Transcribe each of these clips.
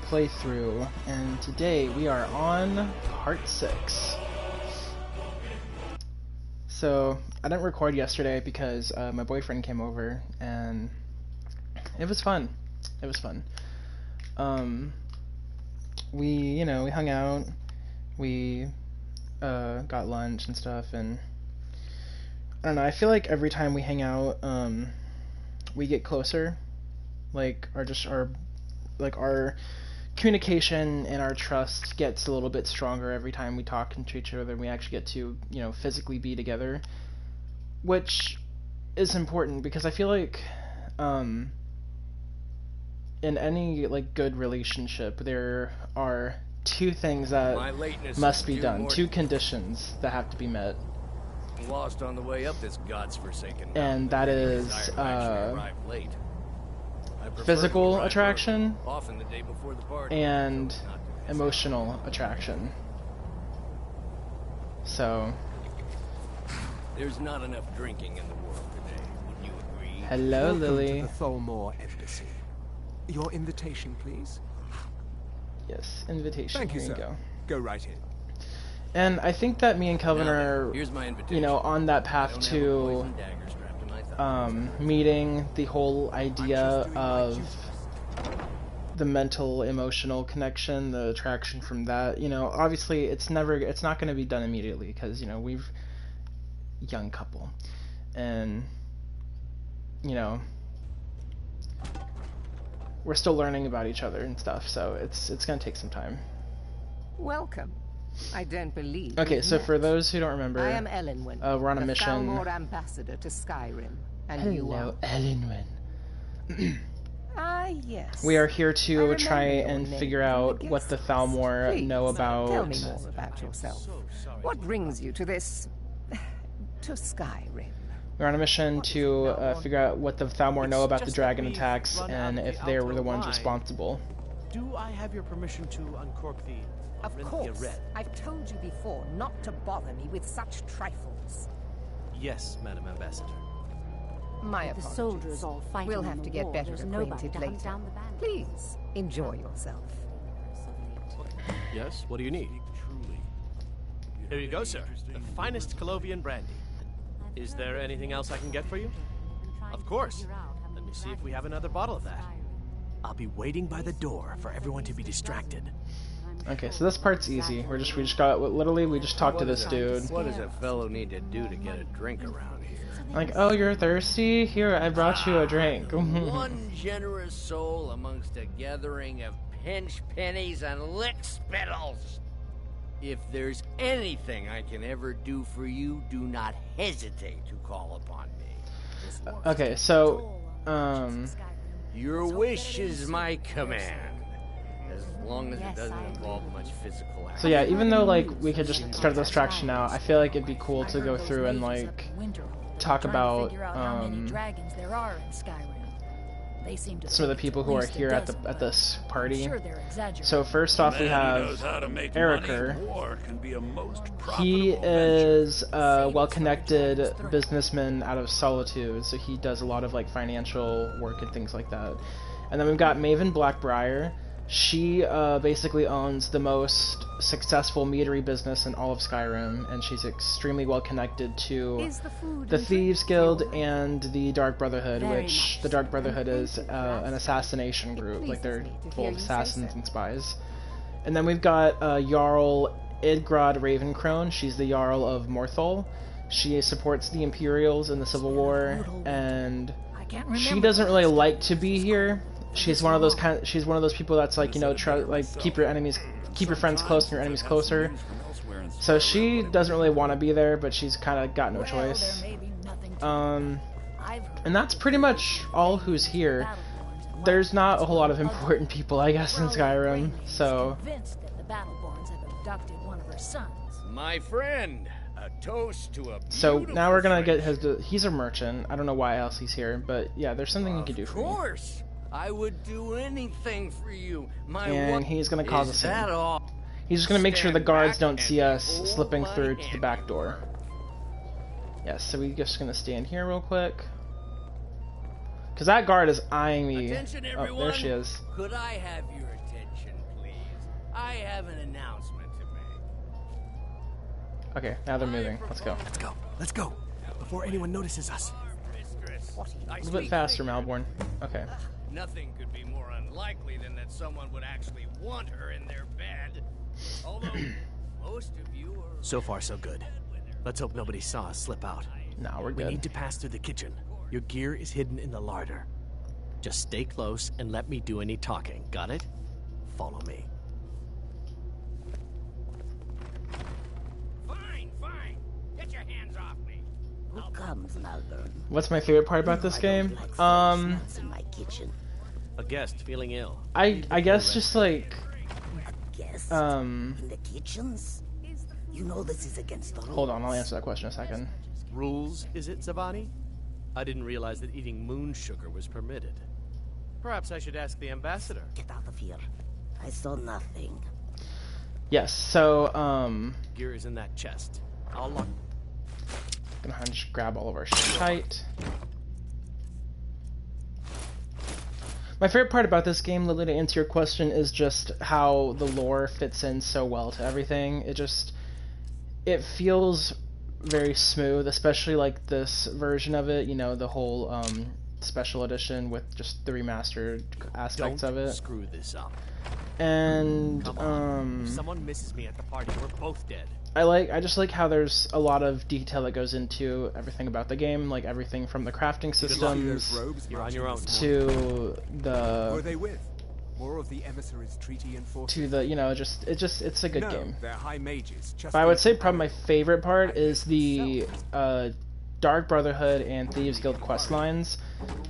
playthrough, and today we are on part 6. So, I didn't record yesterday because my boyfriend came over, and it was fun. It was fun. We hung out, we got lunch and stuff, and I don't know, I feel like every time we hang out, we get closer. Like, our communication and our trust gets a little bit stronger every time we talk to each other and we actually get to, physically be together. Which is important because I feel like, in any, good relationship, there are two things that must be done. Two conditions that have to be met. Lost on the way up this god's-forsaken mountain. And that is, physical attraction and emotional attraction. So there's not enough drinking in the world today. Would you agree? Hello, Lily. To the Tholmore Embassy. Your invitation, please. Yes, invitation. Thank you, Here sir. you go. Go right in. And I think that me and Kelvin are, here's my invitation. on that path to meeting the whole idea of the mental emotional connection, the attraction from that. Obviously it's not going to be done immediately because we've young couple, and we're still learning about each other and stuff, so it's going to take some time. Welcome. I don't believe. Okay, so for those who don't remember, I am Elenwen, we're on a mission. Thalmor ambassador to Skyrim, and Hello, you are Elenwen. Ah, yes. We are here I to remember try your and name figure from out the what the guest Thalmor list. know Please, about. Tell me more about yourself. What brings you to this, to Skyrim? We're on a mission to figure out what the Thalmor know about the dragon attacks and if they were the ones responsible. Do I have your permission to uncork the Of course. I've told you before not to bother me with such trifles. Yes, Madam Ambassador. My The apologies. soldiers all fighting We'll on have the to get wall. better There's nobody acquainted to hunt later. down the bandits. Please, enjoy yourself. Yes, what do you need? Here you go, sir. The finest Colovian brandy. Is there anything else I can get for you? Of course. Let me see if we have another bottle of that. I'll be waiting by the door for everyone to be distracted. Okay, so this part's easy. We just got literally we just talked to this dude. What does a fellow need to do to get a drink around here? Like, oh, you're thirsty? Here, I brought you a drink. One generous soul amongst a gathering of pinch pennies and lick spittles. If there's anything I can ever do for you, do not hesitate to call upon me. Okay, so Your wish is my command. As long as it doesn't involve much physical action. so yeah, even though we could just start the distraction now, I feel like it'd be cool to go through and talk about dragons there are in Skyrim. They seem to some of the people who are here at this party. Sure, they're exaggerating. So first off, we have Eriker. He is a well-connected businessman out of Solitude, so he does a lot of financial work and things like that. And then we've got Maven Blackbriar. She basically owns the most successful meadery business in all of Skyrim, and she's extremely well connected to the Thieves Guild and the Dark Brotherhood, which the Dark Brotherhood is an assassination group. They're full of assassins and spies. And then we've got Jarl Idgrod Ravencrone. She's the Jarl of Morthal. She supports the Imperials in the Civil War, and she doesn't really like to be here. She's one of those people that's keep your friends close and your enemies closer. So she doesn't really want to be there, but she's kind of got no choice. And that's pretty much all who's here. There's not a whole lot of important people, I guess, in Skyrim. So My friend, a toast to a so now we're gonna get he's a merchant. I don't know why else he's here, but yeah, there's something he can do for me. Of course. I would do anything for you. And he's gonna cause a scene. All? He's just gonna make sure the guards don't see us slipping through to the back door. Yes, so we're just gonna stand here real quick. Because that guard is eyeing me. Attention, Oh, there she is. Could I have your attention, have an announcement to make. Okay, now they're moving. Let's go. Let's go. Let's go. Before anyone notices us. A little bit faster, Malborn. Okay. Nothing could be more unlikely than that someone would actually want her in their bed. Although most of you are... So far, so good. Let's hope nobody saw us slip out. Nah, we're We good. need to pass through the kitchen. Your gear is hidden in the larder. Just stay close and let me do any talking. Got it? Follow me. Fine, fine. Get your hands off me. Who comes, Malvern? What's my favorite part about this game? In my kitchen. A guest feeling ill. I guess just like Guest um. in the kitchens? You know this is against the rules. Hold on, I'll answer that question in a second. Rules, is it, Zavani? I didn't realize that eating moon sugar was permitted. Perhaps I should ask the ambassador. Get out of here. I saw nothing. Yes. So Gear is in that chest. I'll lock. gonna just grab all of our shite. My favorite part about this game, Lily, to answer your question, is just how the lore fits in so well to everything. It feels very smooth, especially like this version of it, you know, the whole special edition with just the remastered aspects of it. Screw this up. And Come on. If someone misses me at the party, we're both dead. I just like how there's a lot of detail that goes into everything about the game, like everything from the crafting systems You're on your own. to Who are the they with? More of the emissaries' treaty enforcers? to the, you know, it's a good no, game. they're high mages. Just But I would say like probably my favorite part is the itself. Dark Brotherhood and Thieves Guild quest lines.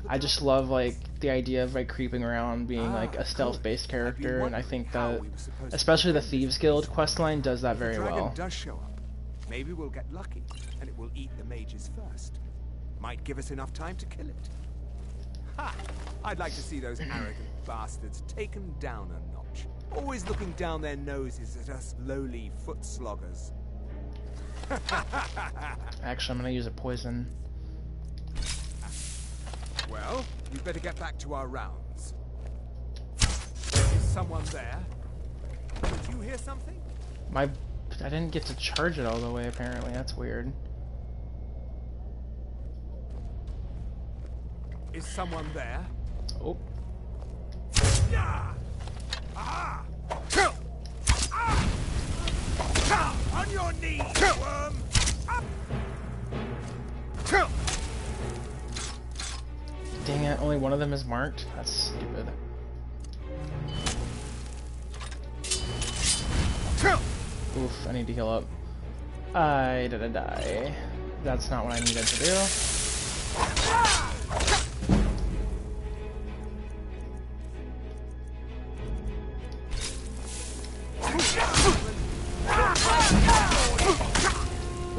I just love like the idea of like creeping around, being like a stealth-based character, and I think that especially the Thieves Guild quest line does that very The dragon well. does show up. Maybe we'll get lucky, and it will eat the mages first. Might give us enough time to kill it. Ha! I'd like to see those arrogant bastards taken down a notch. Always looking down their noses at us lowly foot sloggers. Actually, I'm gonna use a poison. Well, we'd better get back to our rounds. Is someone there? Did you hear something? I didn't get to charge it all the way. Apparently, that's weird. Is someone there? Oh. Yeah! Ah! Kill! Ah! Ah! On your knees, worm! Up! Kill! Dang it, only one of them is marked? That's stupid. Kill! Oof, I need to heal up. I did a die. That's not what I needed to do.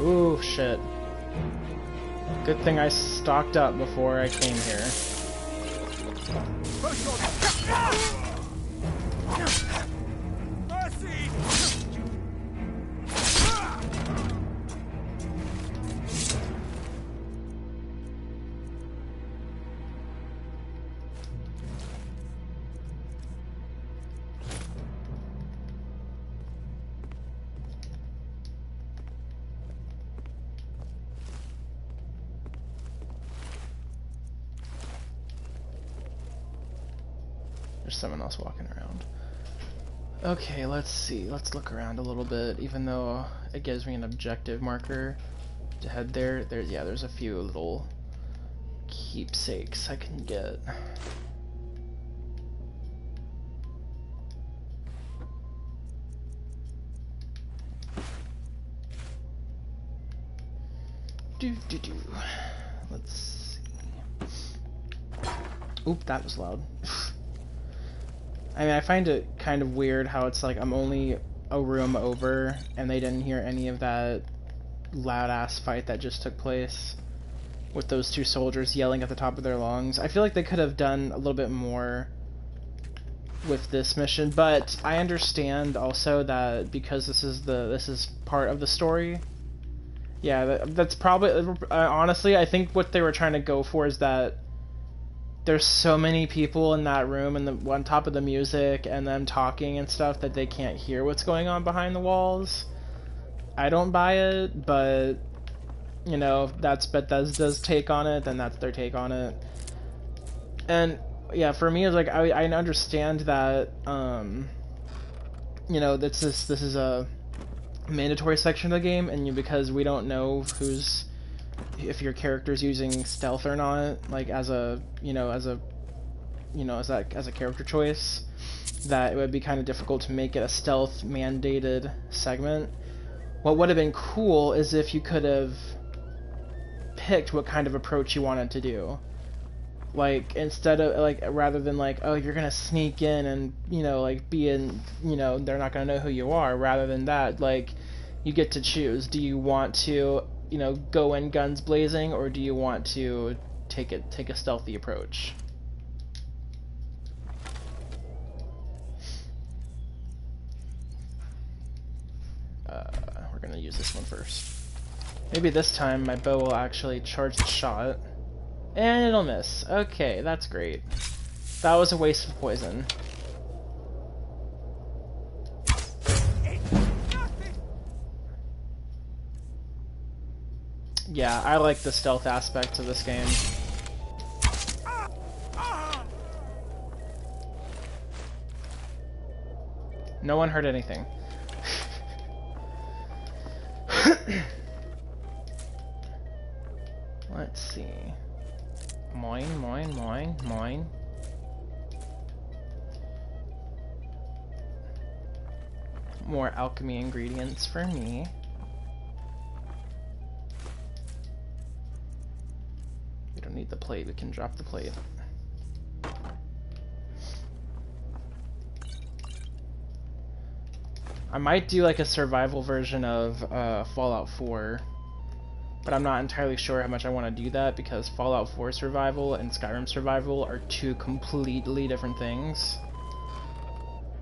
Ooh, shit. Good thing I stocked up before I came here. Mercy! There's someone else walking around. Okay, let's see. Let's look around a little bit, even though it gives me an objective marker to head there. There's a few little keepsakes I can get. Let's see. Oop, that was loud. I mean, I find it kind of weird how it's like I'm only a room over and they didn't hear any of that loud ass fight that just took place with those two soldiers yelling at the top of their lungs. I feel like they could have done a little bit more with this mission, but I understand also that because this is part of the story. Yeah, that's probably honestly I think what they were trying to go for is that there's so many people in that room and on top of the music and them talking and stuff that they can't hear what's going on behind the walls. I don't buy it, but you know, if that's Bethesda's take on it, then that's their take on it. And yeah, for me, it's like I understand that you know, this is a mandatory section of the game, and because we don't know if your character's using stealth or not, like as a character choice, that it would be kind of difficult to make it a stealth mandated segment. What would have been cool is if you could have picked what kind of approach you wanted to do. Like, instead of, like, rather than, like, oh, you're gonna sneak in and, you know, like, be in, you know, they're not gonna know who you are, rather than that, like, you get to choose. Do you want to, you know, go in guns blazing, or do you want to take a stealthy approach? We're gonna use this one first. Maybe this time my bow will actually charge the shot. And it'll miss. Okay, that's great. That was a waste of poison. Yeah, I like the stealth aspect of this game. No one heard anything. Let's see. Mine. More alchemy ingredients for me. We don't need the plate, we can drop the plate. I might do like a survival version of Fallout 4. But I'm not entirely sure how much I want to do that, because Fallout 4 survival and Skyrim survival are two completely different things.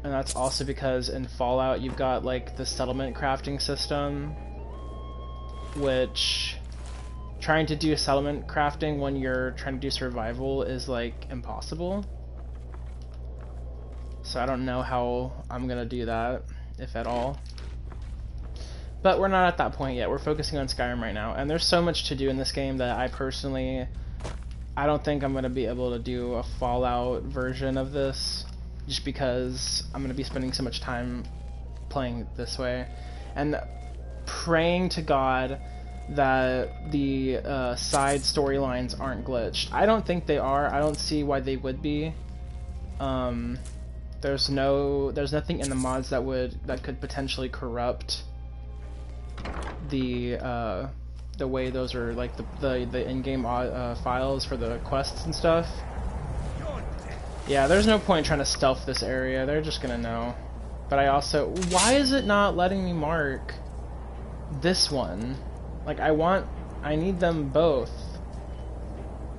And that's also because in Fallout you've got like the settlement crafting system, which trying to do settlement crafting when you're trying to do survival is like impossible. So I don't know how I'm gonna do that, if at all. But we're not at that point yet. We're focusing on Skyrim right now, and there's so much to do in this game that I don't think I'm going to be able to do a Fallout version of this, just because I'm going to be spending so much time playing this way, and praying to God that the side storylines aren't glitched. I don't think they are. I don't see why they would be. There's nothing in the mods that could potentially corrupt the way those are, like, the in-game files for the quests and stuff. Yeah, there's no point trying to stealth this area. They're just gonna know. But I also... Why is it not letting me mark this one? Like, I need them both.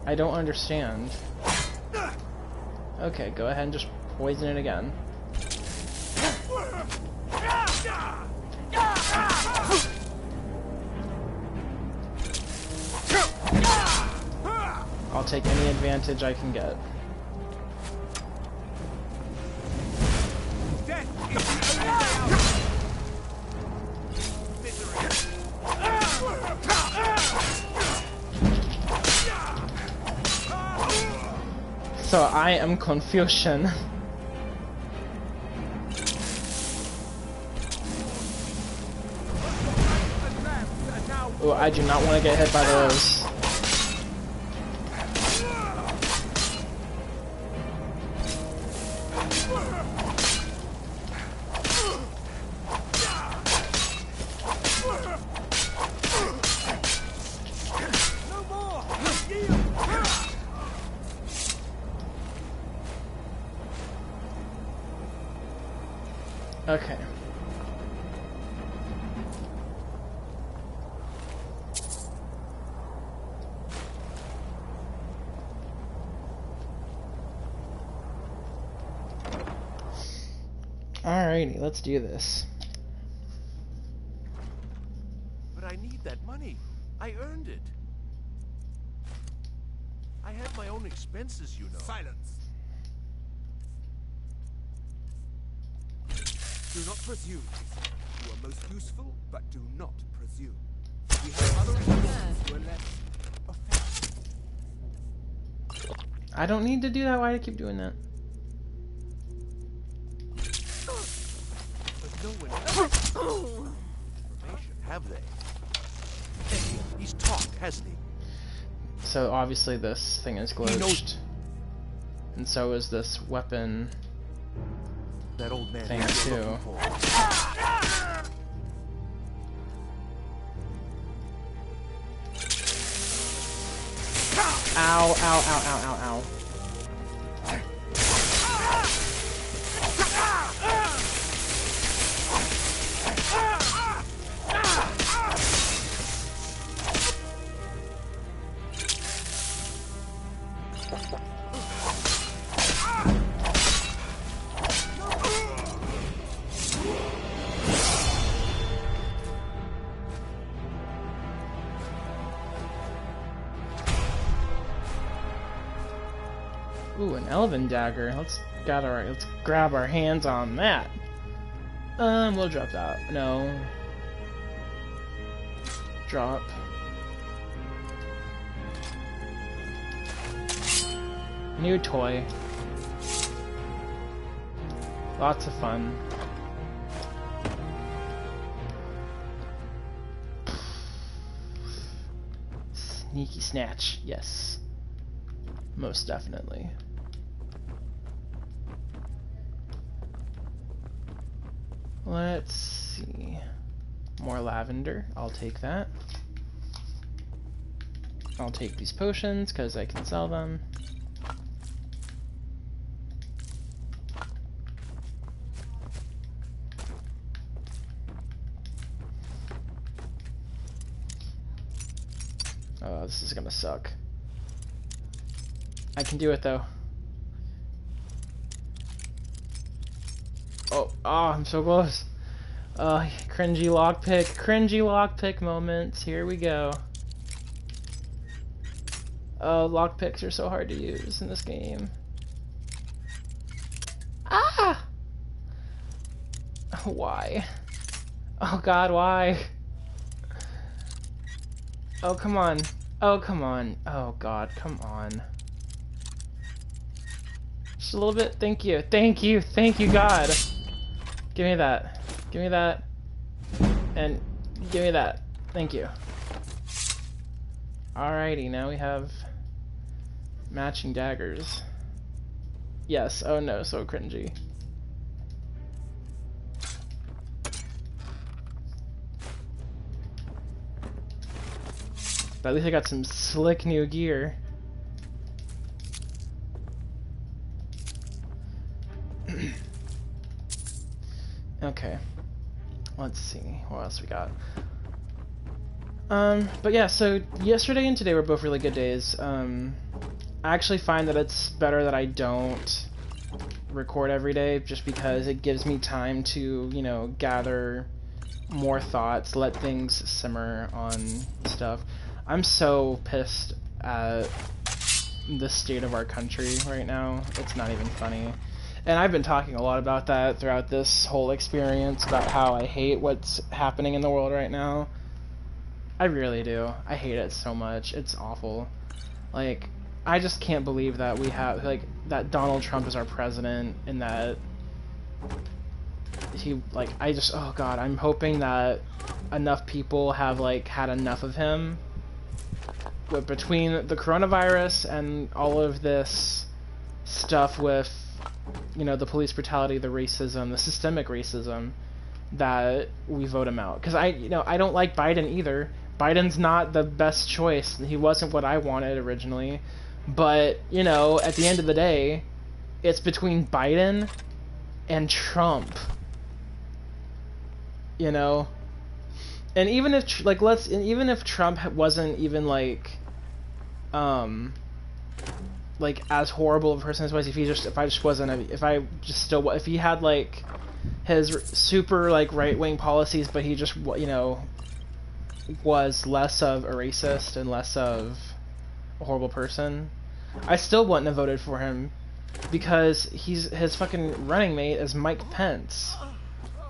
I don't understand. Okay, go ahead and just poison it again. I'll take any advantage I can get. So I am confusion. Oh, I do not want to get hit by those. Okay. Alrighty, let's do this. But I need that money. I earned it. I had my own expenses, you know. Silence. Do not presume. You are most useful, but do not presume. We have other employees who are less offensive. I don't need to do that. Why do I keep doing that? But no one else information, have they? Hey, he's talked, hasn't he? So obviously this thing is glitched. And so is this weapon That old man thing you're too. looking for. Ow, ow, ow, ow, ow, ow. Ooh, an elven dagger. Let's grab our hands on that. We'll drop that. No. Drop. New toy. Lots of fun. Sneaky snatch, yes. Most definitely. Let's see. More lavender. I'll take that. I'll take these potions because I can sell them. Oh, this is gonna suck. I can do it though. Oh, I'm so close. Cringy lockpick moments. Here we go. Oh, lockpicks are so hard to use in this game. Ah! Why? Oh God, why? Oh, come on. Oh, come on. Oh God, come on. Just a little bit. Thank you. Thank you. Thank you, God. Give me that. Give me that. And give me that. Thank you. Alrighty, now we have matching daggers. Yes. Oh no, so cringy. But at least I got some slick new gear. Okay, let's see what else we got. But yeah, so yesterday and today were both really good days. I actually find that it's better that I don't record every day, just because it gives me time to, you know, gather more thoughts, let things simmer on stuff. I'm so pissed at the state of our country right now. It's not even funny. And I've been talking a lot about that throughout this whole experience, about how I hate what's happening in the world right now. I really do. I hate it so much. It's awful. Like, I just can't believe that we have, like, that Donald Trump is our president, and that he, like, oh God, I'm hoping that enough people have, like, had enough of him. But between the coronavirus and all of this stuff with, you know, the police brutality, the racism, the systemic racism, that we vote him out. Because I don't like Biden either. Biden's not the best choice. He wasn't what I wanted originally. But, you know, at the end of the day, it's between Biden and Trump. You know? And even if, like, even if Trump wasn't even, like as horrible of a person as was, if he had, like, his super, like, right-wing policies, but he just, you know, was less of a racist and less of a horrible person, I still wouldn't have voted for him because his fucking running mate is Mike Pence,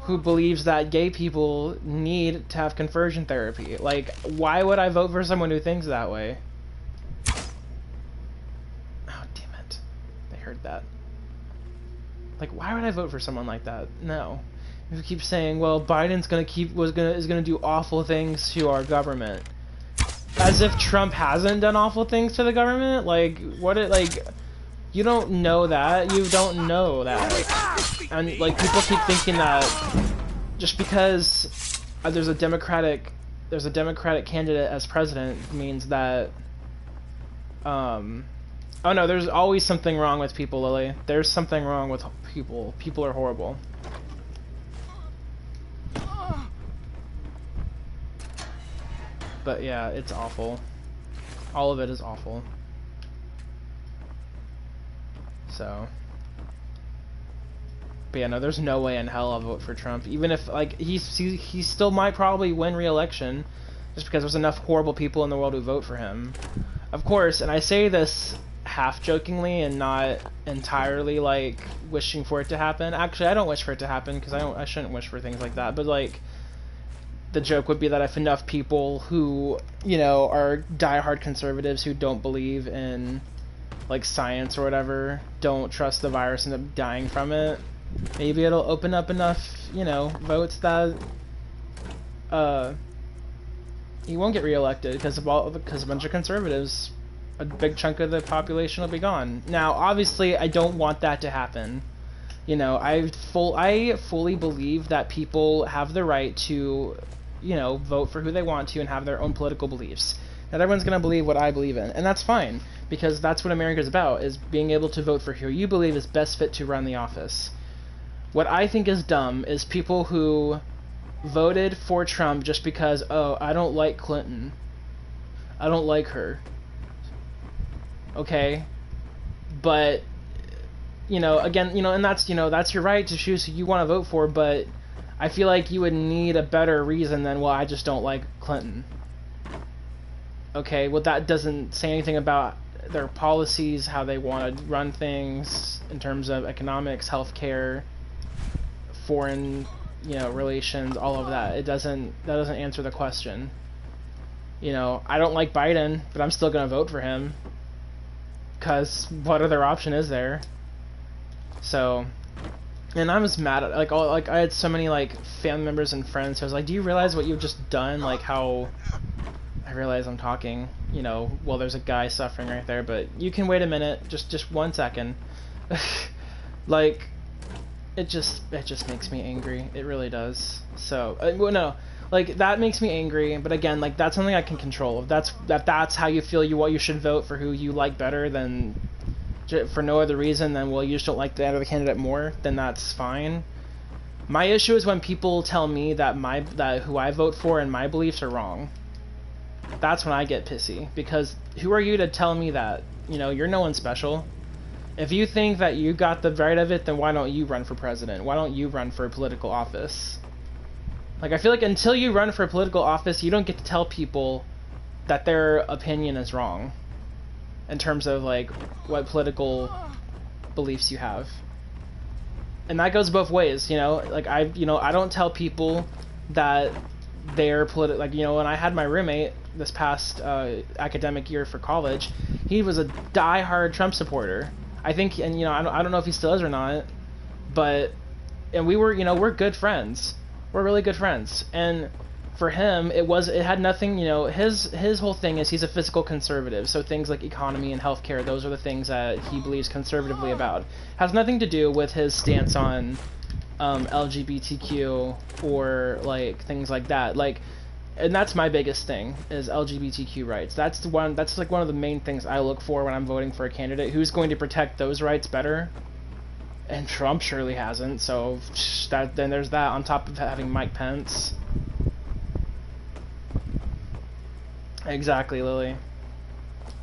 who believes that gay people need to have conversion therapy. Like, why would I vote for someone who thinks that way? Oh, damn it. They heard that. Like, why would I vote for someone like that? No. If you keep saying, well, Biden's is gonna do awful things to our government. As if Trump hasn't done awful things to the government? Like, you don't know that. You don't know that. And, like, people keep thinking that just because there's a Democratic candidate as president means that, oh no, there's always something wrong with people, Lily. There's something wrong with people. People are horrible. But yeah, it's awful. All of it is awful. So. But yeah, no, there's no way in hell I'll vote for Trump. Even if, like, he still might probably win re-election, just because there's enough horrible people in the world who vote for him. Of course, and I say this half-jokingly and not entirely, like, wishing for it to happen. Actually, I don't wish for it to happen, because I shouldn't wish for things like that. But, like, the joke would be that if enough people who, you know, are diehard conservatives who don't believe in, like, science or whatever, don't trust the virus and end up dying from it, maybe it'll open up enough, you know, votes that he won't get reelected because a bunch of conservatives, a big chunk of the population will be gone. Now, obviously, I don't want that to happen. You know, I fully believe that people have the right to, you know, vote for who they want to and have their own political beliefs. Not everyone's going to believe what I believe in, and that's fine, because that's what America's about, is being able to vote for who you believe is best fit to run the office. What I think is dumb is people who voted for Trump just because, oh, I don't like Clinton. I don't like her. Okay? But, you know, again, you know, and that's, you know, that's your right to choose who you want to vote for, but I feel like you would need a better reason than, well, I just don't like Clinton. Okay, well, that doesn't say anything about their policies, how they want to run things in terms of economics, healthcare, foreign, you know, relations, all of that. That doesn't answer the question. You know, I don't like Biden, but I'm still gonna vote for him, because what other option is there? So, and I was mad at, like, I had so many, like, family members and friends who was like, do you realize what you've just done? Like, how, I realize I'm talking, you know, well, there's a guy suffering right there, but you can wait a minute, just 1 second. Like, it just makes me angry. It really does. So, well, no, like, that makes me angry, but again, like, that's something I can control. If that's how you feel you should vote for who you like better than, for no other reason than, well, you just don't like the other candidate more, then that's fine. My issue is when people tell me that who I vote for and my beliefs are wrong. That's when I get pissy, because who are you to tell me that? You know, you're no one special. If you think that you got the right of it, then why don't you run for president? Why don't you run for a political office? Like, I feel like until you run for a political office, you don't get to tell people that their opinion is wrong in terms of, like, what political beliefs you have. And that goes both ways, you know? Like, I don't tell people that they're like, you know, when I had my roommate this past academic year for college, he was a die-hard Trump supporter. I think, and, you know, I don't know if he still is or not, but, and we were, you know, we're good friends. We're really good friends. And for him, it had nothing, you know, his whole thing is he's a fiscal conservative, so things like economy and healthcare, those are the things that he believes conservatively about. Has nothing to do with his stance on LGBTQ or, like, things like that. Like, and that's my biggest thing, is LGBTQ rights. That's like one of the main things I look for when I'm voting for a candidate who's going to protect those rights better. And Trump surely hasn't, so then there's that on top of having Mike Pence. Exactly, Lily.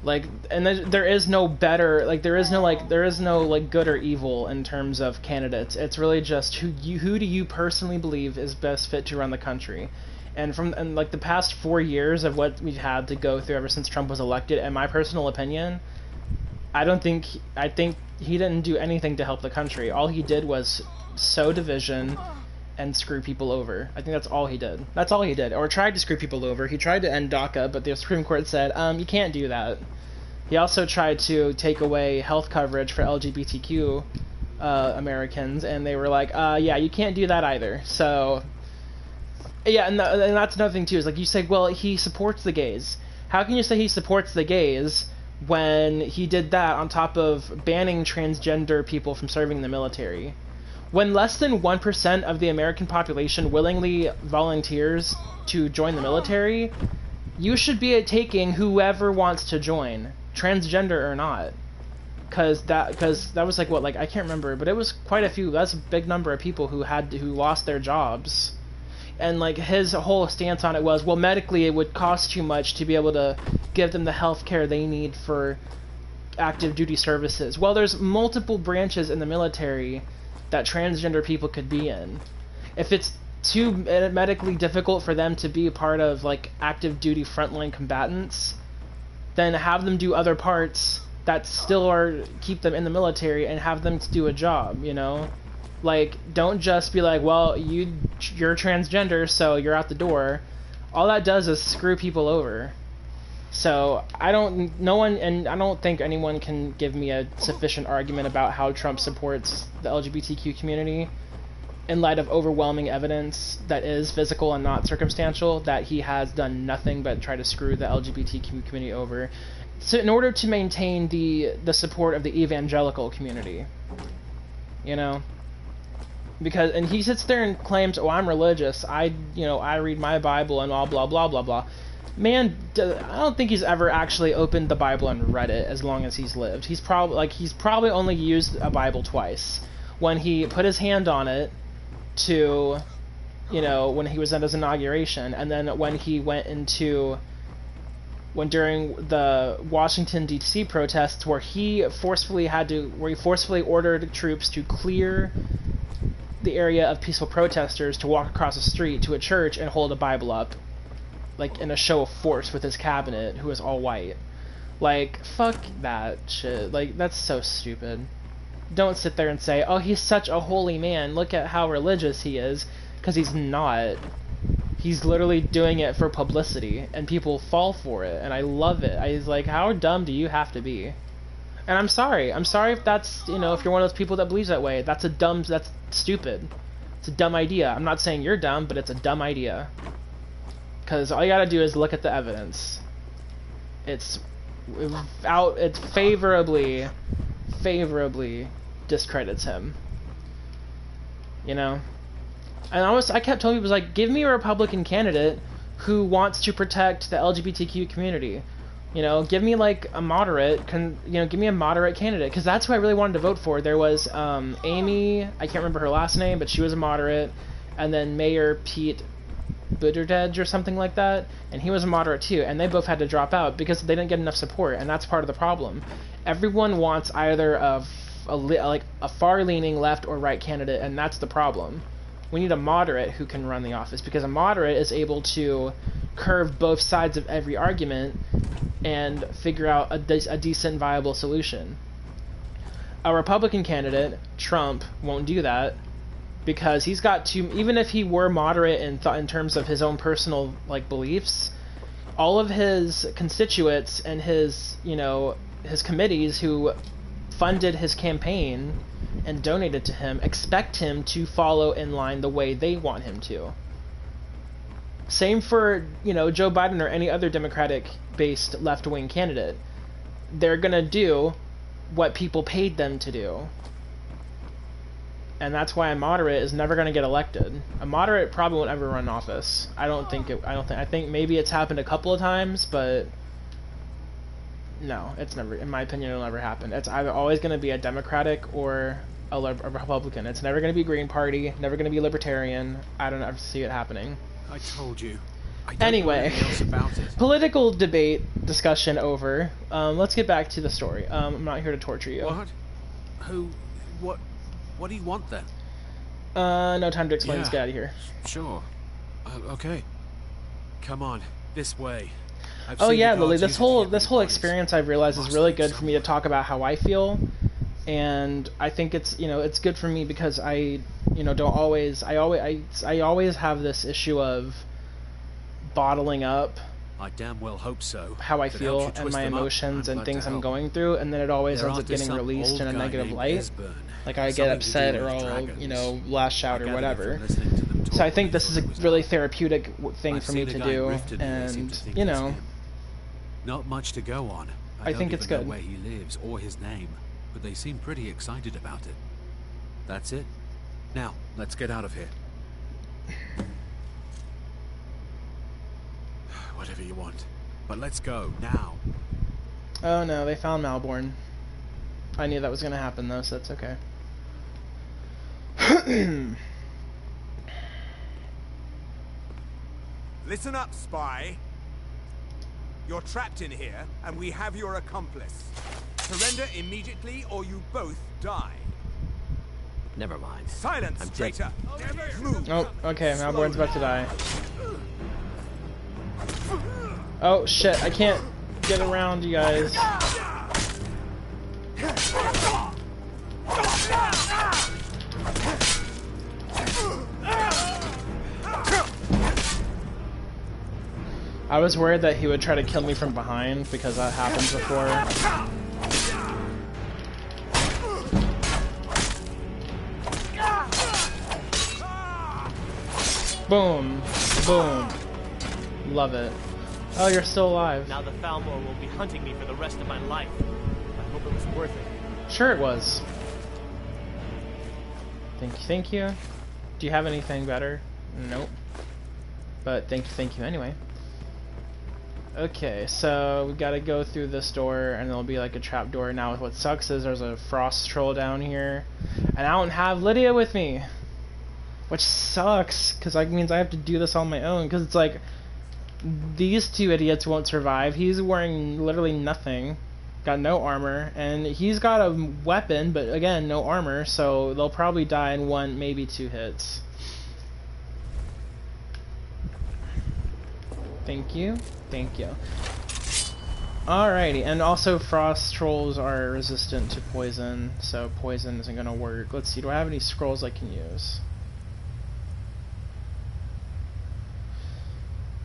Like, and there is no better, like, there is no good or evil in terms of candidates. It's really just who do you personally believe is best fit to run the country. And like the past 4 years of what we've had to go through ever since Trump was elected, in my personal opinion, I think he didn't do anything to help the country. All he did was sow division and screw people over. I think that's all he did. That's all he did. Or tried to screw people over. He tried to end DACA, but the Supreme Court said, you can't do that. He also tried to take away health coverage for LGBTQ Americans, and they were like, yeah, you can't do that either. So, yeah, and that's another thing too, is like you say, well, he supports the gays. How can you say he supports the gays when he did that on top of banning transgender people from serving in the military? When less than 1% of the American population willingly volunteers to join the military, you should be taking whoever wants to join, transgender or not. Because that was like, what, like, I can't remember, but it was quite a few. That's a big number of people who lost their jobs. And like his whole stance on it was, well, medically it would cost too much to be able to give them the health care they need for active duty services. Well, there's multiple branches in the military that transgender people could be in. If it's too medically difficult for them to be a part of like active duty frontline combatants, then have them do other parts that still keep them in the military and have them to do a job, you know? Like, don't just be like, well, you're transgender, so you're out the door. All that does is screw people over. So I don't think anyone can give me a sufficient argument about how Trump supports the LGBTQ community in light of overwhelming evidence that is physical and not circumstantial, that he has done nothing but try to screw the LGBTQ community over. So in order to maintain the support of the evangelical community, you know? And he sits there and claims, oh, I'm religious, I read my Bible and all blah blah blah blah. Man, I don't think he's ever actually opened the Bible and read it as long as he's lived. He's probably only used a Bible twice. When he put his hand on it to, when he was at his inauguration, and then when he during the Washington D.C. protests where he forcefully ordered troops to clear the area of peaceful protesters to walk across the street to a church and hold a Bible up, like in a show of force with his cabinet, who is all white. Like, fuck that shit. Like, that's so stupid. Don't sit there and say, oh, he's such a holy man, look at how religious he is, because he's not. He's literally doing it for publicity, and people fall for it, and I love it. I was like, how dumb do you have to be? And I'm sorry if that's, if you're one of those people that believes that way. That's stupid. It's a dumb idea. I'm not saying you're dumb, but it's a dumb idea. Because all you gotta do is look at the evidence. It favorably discredits him. And I kept telling people, like, give me a Republican candidate who wants to protect the LGBTQ community. Give me like a moderate, give me a moderate candidate, because that's who I really wanted to vote for. There was Amy, I can't remember her last name, but she was a moderate, and then Mayor Pete Buttigieg or something like that, and he was a moderate too, and they both had to drop out because they didn't get enough support, and that's part of the problem. Everyone wants either a far-leaning left or right candidate, and that's the problem. We need a moderate who can run the office, because a moderate is able to curve both sides of every argument and figure out a decent, viable solution. A Republican candidate, Trump, won't do that, because he's got to, even if he were moderate in terms of his own personal beliefs, all of his constituents and his committees who funded his campaign and donated to him expect him to follow in line the way they want him to. Same for, Joe Biden or any other Democratic-based left-wing candidate. They're gonna do what people paid them to do. And that's why a moderate is never gonna get elected. A moderate probably won't ever run office. I think maybe it's happened a couple of times, but no, it's never, in my opinion, it'll never happen. It's either always gonna be a Democratic or a Republican. It's never gonna be Green Party, never gonna be Libertarian. I don't ever see it happening. I told you. Anyway, political debate discussion over. Let's get back to the story. I'm not here to torture you. What? Who? What? What do you want then? No time to explain. Let's get out of here. Sure. Okay. Come on, this way. Oh yeah, Lily, this whole experience I've realized is really good for me to talk about how I feel, and I think it's, you know, it's good for me because I, you know, I always have this issue of bottling up I damn well hope so. how I feel and my emotions and things I'm going through, and then it always ends up getting released in a negative light. Like I get upset or I'll, you know, lash out or whatever. So I think this is a really therapeutic thing for me to do, and you know, not much to go on. I think it's good. Know where he lives or his name, but they seem pretty excited about it. That's it. Now let's get out of here. Whatever you want, but let's go now. Oh no, they found Malborn. I knew that was gonna happen though, so that's okay. Listen up, spy. You're trapped in here, and we have your accomplice. Surrender immediately, or you both die. Never mind. Silence, traitor! Move. Oh, okay, Malborn's about to die. Oh shit, I can't get around you guys. I was worried that he would try to kill me from behind because that happened before. Boom. Boom. Love it. Oh, you're still alive. Now the Falmor will be hunting me for the rest of my life. I hope it was worth it. Sure it was. Thank you. Do you have anything better? Nope. But thank you anyway. Okay, so we gotta go through this door, and there'll be like a trap door. Now, what sucks is there's a frost troll down here, and I don't have Lydia with me, which sucks, because that means I have to do this on my own, because it's like, these two idiots won't survive. He's wearing literally nothing, got no armor, and he's got a weapon, but again, no armor, so they'll probably die in 1, maybe 2 hits. Thank you. Thank you. Alrighty, and also frost trolls are resistant to poison, so poison isn't gonna work. Let's see, do I have any scrolls I can use?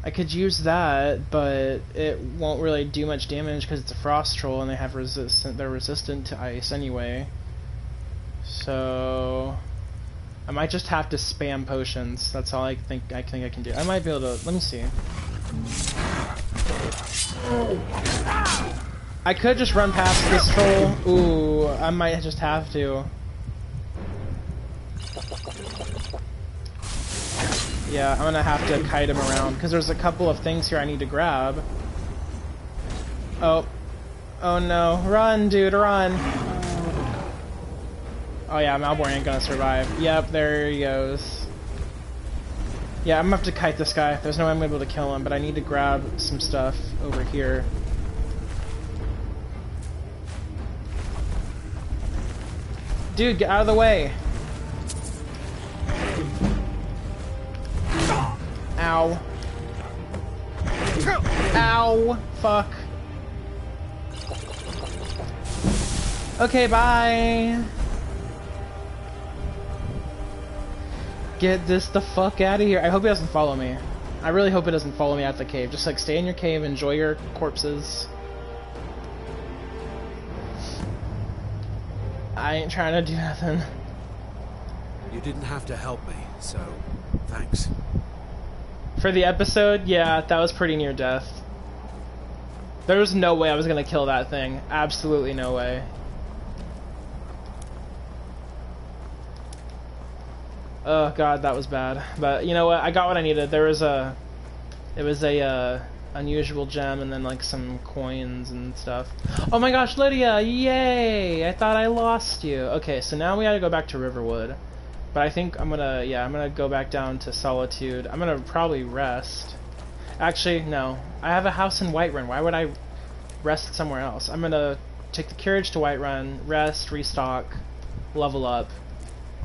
I could use that, but it won't really do much damage because it's a frost troll and they're resistant to ice anyway. So I might just have to spam potions. That's all I think I can do. I might be able to, let me see. I could just run past this troll. Ooh, I might just have to. Yeah, I'm gonna have to kite him around because there's a couple of things here I need to grab. Oh. Oh no. Run, dude, run. Oh yeah, Malborn ain't gonna survive. Yep, there he goes. Yeah, I'm gonna have to kite this guy. There's no way I'm able to kill him, but I need to grab some stuff over here. Dude, get out of the way! Ow. Ow! Fuck. Okay, bye! Get this the fuck out of here. I hope he doesn't follow me. I really hope it doesn't follow me out the cave. Just like stay in your cave, enjoy your corpses. I ain't trying to do nothing. You didn't have to help me, so thanks. For the episode, yeah, that was pretty near death. There was no way I was gonna kill that thing. Absolutely no way. Oh god, that was bad. But you know what? I got what I needed. There was a... It was a unusual gem and then like some coins and stuff. Oh my gosh, Lydia! Yay! I thought I lost you. Okay, so now we gotta go back to Riverwood. But I think I'm gonna... Yeah, I'm gonna go back down to Solitude. I'm gonna probably rest. Actually, no. I have a house in Whiterun. Why would I rest somewhere else? I'm gonna take the carriage to Whiterun, rest, restock, level up.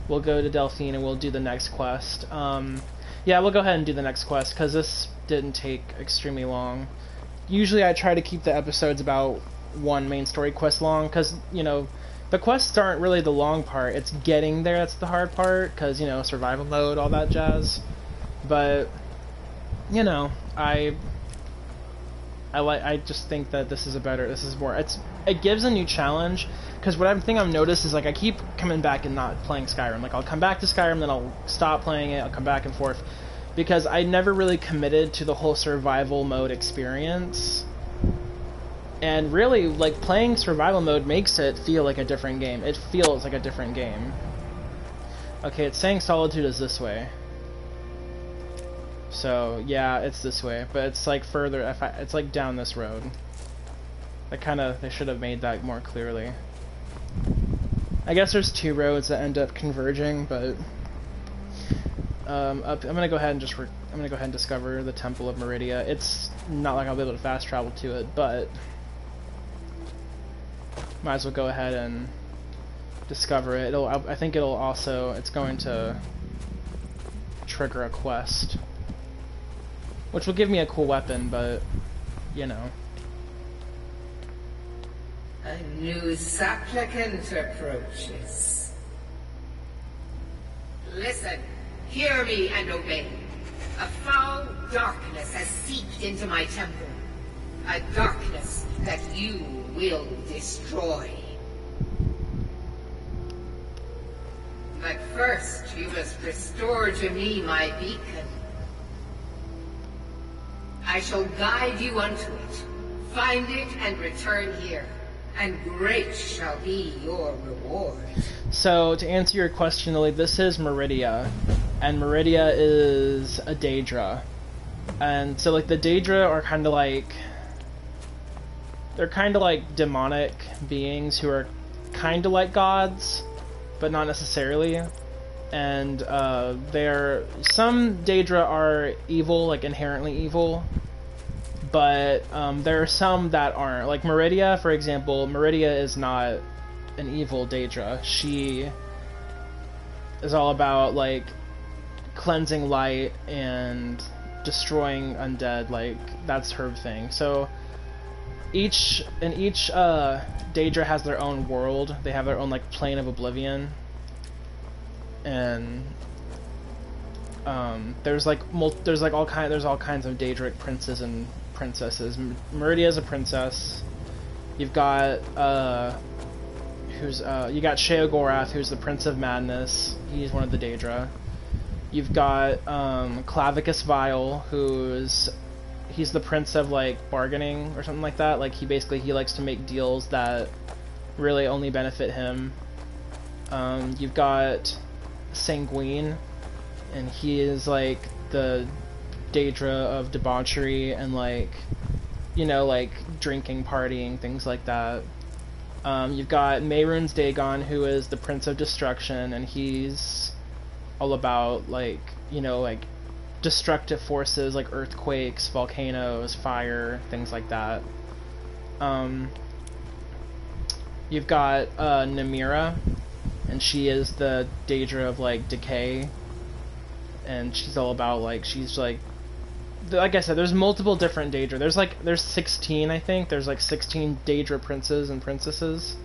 We'll go to Delphine and we'll do the next quest. Yeah, we'll go ahead and do the next quest because this didn't take extremely long. usually I try to keep the episodes about one main story quest long, because, you know, the quests aren't really the long part, it's getting there that's the hard part, because, you know, survival mode, all that jazz. But, you know, I just think that this is it gives a new challenge, because what I'm noticed is, like, I keep coming back and not playing Skyrim. Like, I'll come back to Skyrim, then I'll stop playing it, I'll come back and forth, because I never really committed to the whole survival mode experience. And really, like, playing survival mode makes it feel like a different game. It feels like a different game. Okay, it's saying Solitude is this way. So, yeah, it's this way. But it's, like, further, it's, like, down this road. They should have made that more clearly. I guess there's two roads that end up converging, but... I'm gonna go ahead and discover the Temple of Meridia. It's not like I'll be able to fast travel to it, but might as well go ahead and discover it. I think it's going to trigger a quest, which will give me a cool weapon, but you know. A new supplicant approaches. Listen. Hear me and obey. A foul darkness has seeped into my temple. A darkness that you will destroy. But first, you must restore to me my beacon. I shall guide you unto it. Find it and return here, and great shall be your reward. So, to answer your question, Lily, this is Meridia. And Meridia is a Daedra. And so, like, the Daedra are kind of like... They're kind of like demonic beings who are kind of like gods, but not necessarily. And some Daedra are evil, like inherently evil, but there are some that aren't. Like Meridia, for example, Meridia is not an evil Daedra. She is all about, like, cleansing light and destroying undead. Like, that's her thing. So each Daedra has their own world. They have their own, like, plane of oblivion, and there's all kinds of Daedric princes and princesses. Meridia is a princess. You've got you got Sheogorath, who's the Prince of Madness. He's one of the Daedra. You've got Clavicus Vile, he's the Prince of, like, bargaining or something like that. Like, he likes to make deals that really only benefit him. You've got Sanguine, and he is, like, the Daedra of debauchery and, like, you know, like, drinking, partying, things like that. You've got Mehrunes Dagon, who is the Prince of Destruction, and he's all about, like, you know, like, destructive forces like earthquakes, volcanoes, fire, things like that. You've got Namira, and she is the Daedra of, like, decay, and she's all about, like, like I said, there's multiple different Daedra. There's 16, I think. There's, like, 16 Daedra princes and princesses,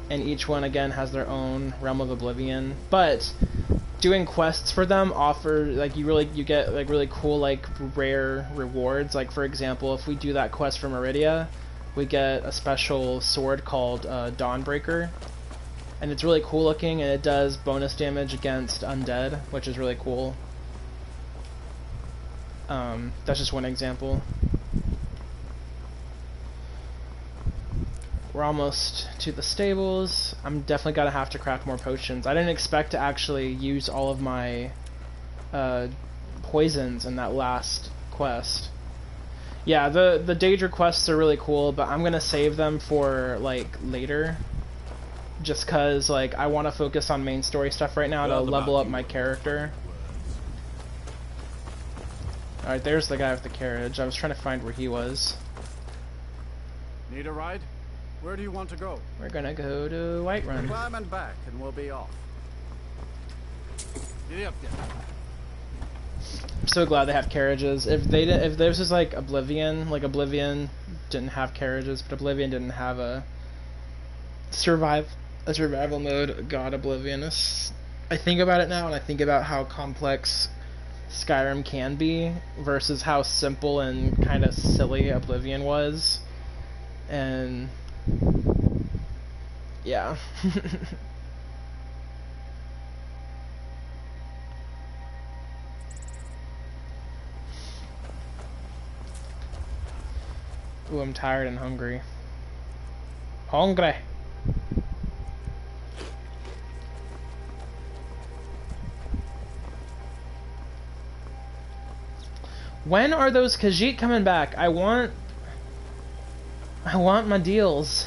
and each one, again, has their own realm of oblivion. But doing quests for them offer, like, you get, like, really cool, like, rare rewards. Like, for example, if we do that quest for Meridia, we get a special sword called Dawnbreaker, and it's really cool looking, and it does bonus damage against undead, which is really cool. That's just one example. We're almost to the stables. I'm definitely gonna have to craft more potions. I didn't expect to actually use all of my poisons in that last quest. Yeah, the Daedra quests are really cool, but I'm gonna save them for, like, later. Just cause, like, I want to focus on main story stuff right now to level up my character. Alright, there's the guy with the carriage. I was trying to find where he was. Need a ride? Where do you want to go? We're gonna go to Whiterun. Climb and back, and we'll be off. Giddy up there. so glad they have carriages. If this was like Oblivion didn't have carriages, but Oblivion didn't have a survival mode. God, Oblivion is. I think about it now, and I think about how complex Skyrim can be versus how simple and kind of silly Oblivion was, and yeah. Ooh, I'm tired and hungry. Hungry. When are those Khajiit coming back? I want my deals.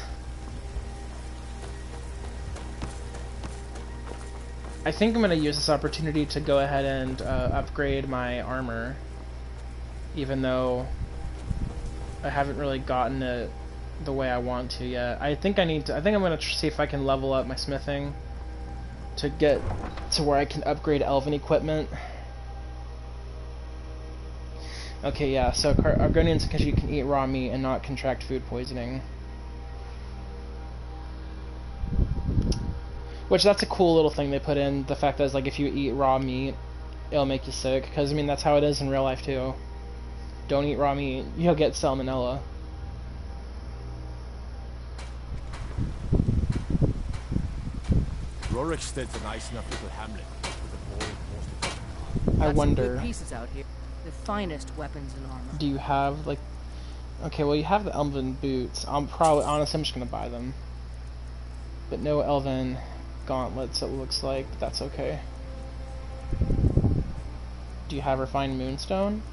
I think I'm gonna use this opportunity to go ahead and upgrade my armor, even though I haven't really gotten it the way I want to yet. I think I'm gonna see if I can level up my smithing to get to where I can upgrade elven equipment. Okay, yeah, so Argonians because you can eat raw meat and not contract food poisoning. Which, that's a cool little thing they put in, the fact that it's like if you eat raw meat, it'll make you sick, because I mean that's how it is in real life too. Don't eat raw meat, you'll get salmonella. Roriksted's a nice enough little hamlet with a I wonder. Good pieces out here. The finest weapons and armor. Do you have like? Okay, well you have the elven boots. Honestly, I'm just gonna buy them. But no elven gauntlets. It looks like, but that's okay. Do you have refined moonstone?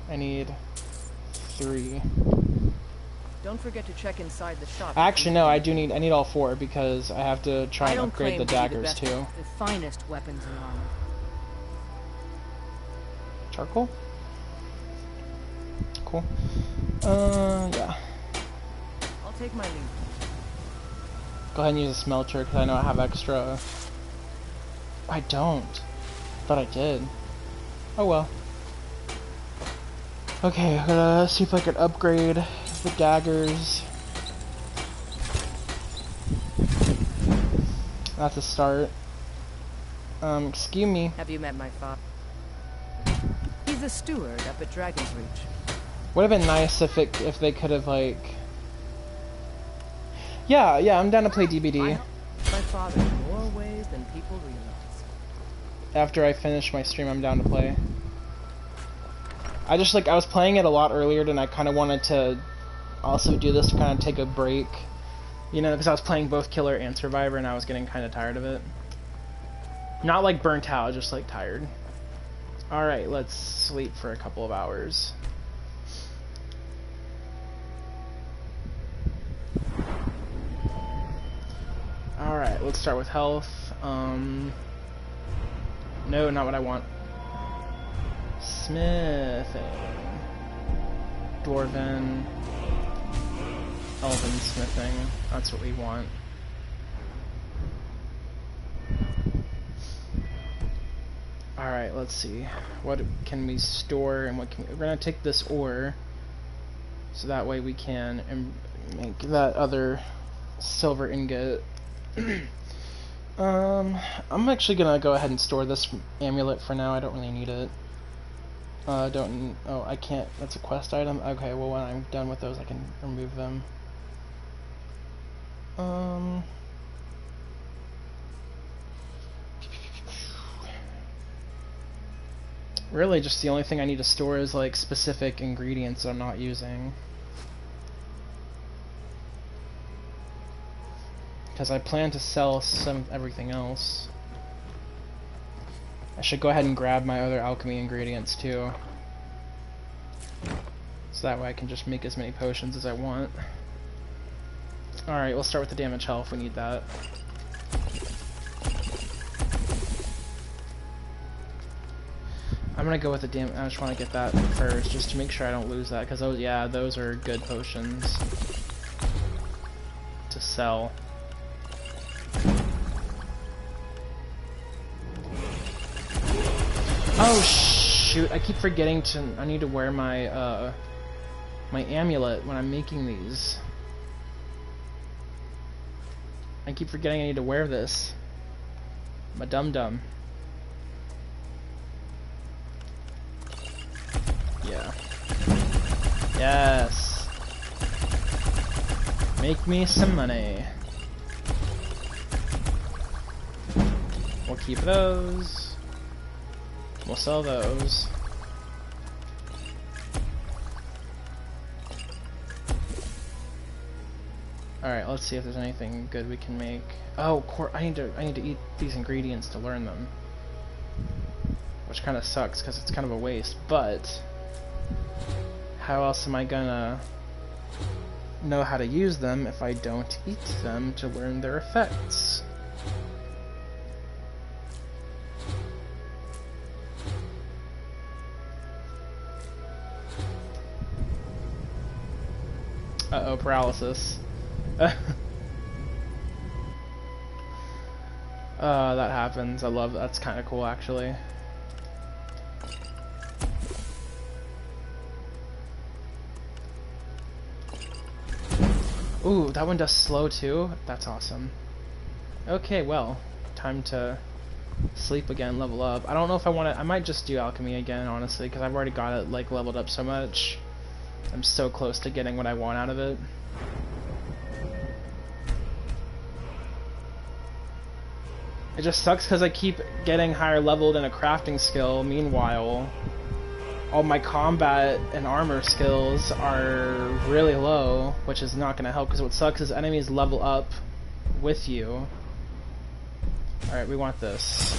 I need 3. Don't forget to check inside the shop. Actually, no, I need all 4 because I have to try and upgrade the daggers too. The finest weapons and armor. Charcoal? Cool. Yeah. I'll take my leave. Go ahead and use a smelter because I know I have extra. I don't. Thought I did. Oh well. Okay, I'm gonna see if I can upgrade the daggers. That's a start. Excuse me. Have you met my father? He's a steward up at Dragon's Reach. Would have been nice if they could have like. Yeah, I'm down to play DBD. My father in more ways than people realize. After I finish my stream, I'm down to play. I was playing it a lot earlier, and I kind of wanted to also do this to kind of take a break, you know, because I was playing both Killer and Survivor, and I was getting kind of tired of it. Not like burnt out, just like tired. All right, let's sleep for a couple of hours. Alright, let's start with health. No, not what I want. Smithing. Dwarven. Elven smithing. That's what we want. Alright, let's see. What can we store and what can we... We're gonna take this ore, so that way we can make that other silver ingot. I'm actually gonna go ahead and store this amulet for now. I don't really need it. Oh, I can't. That's a quest item. Okay, well when I'm done with those, I can remove them. Really, just the only thing I need to store is like specific ingredients I'm not using. Because I plan to sell everything else. I should go ahead and grab my other alchemy ingredients too. So that way I can just make as many potions as I want. Alright, we'll start with the damage health, we need that. I'm gonna go with the damage, I just want to get that first, just to make sure I don't lose that, because those are good potions to sell. Oh shoot, I keep forgetting to... I need to wear my, my amulet when I'm making these. I keep forgetting I need to wear this. I'm a dum-dum. Yeah. Yes. Make me some money. We'll keep those. We'll sell those. Alright, let's see if there's anything good we can make. Oh, I need to eat these ingredients to learn them. Which kind of sucks because it's kind of a waste, but how else am I gonna know how to use them if I don't eat them to learn their effects? Uh-oh, paralysis. That happens. I love that's kind of cool actually. Ooh, that one does slow too? That's awesome. Okay, well, time to sleep again, level up. I don't know if I want to... I might just do alchemy again, honestly, because I've already got it, like, leveled up so much. I'm so close to getting what I want out of it. It just sucks because I keep getting higher leveled in a crafting skill. Meanwhile, all my combat and armor skills are really low, which is not going to help because what sucks is enemies level up with you. Alright, we want this.